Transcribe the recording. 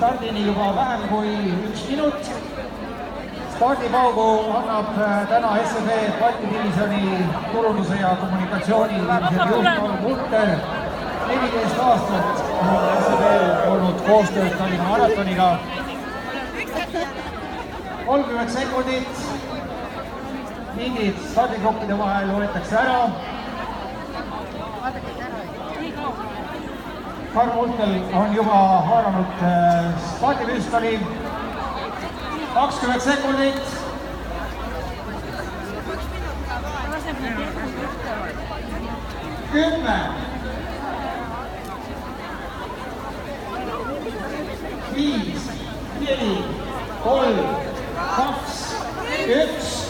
stardini juba vähem kui 1 minut. Stardipaugu annab täna SEB Balti divisjoni turunduse ja kommunikatsiooni divisjoni juht Karl Munter. 14 aastat on SEB olnud koostöös Tallinna maratoniga. 30 sekundit. Mingid stardigruppide vahel võetakse ära. Karl Munter on juba haaranud stardipüstoli. 20 sekundit. 10. 5, 4, 3, 2, 1.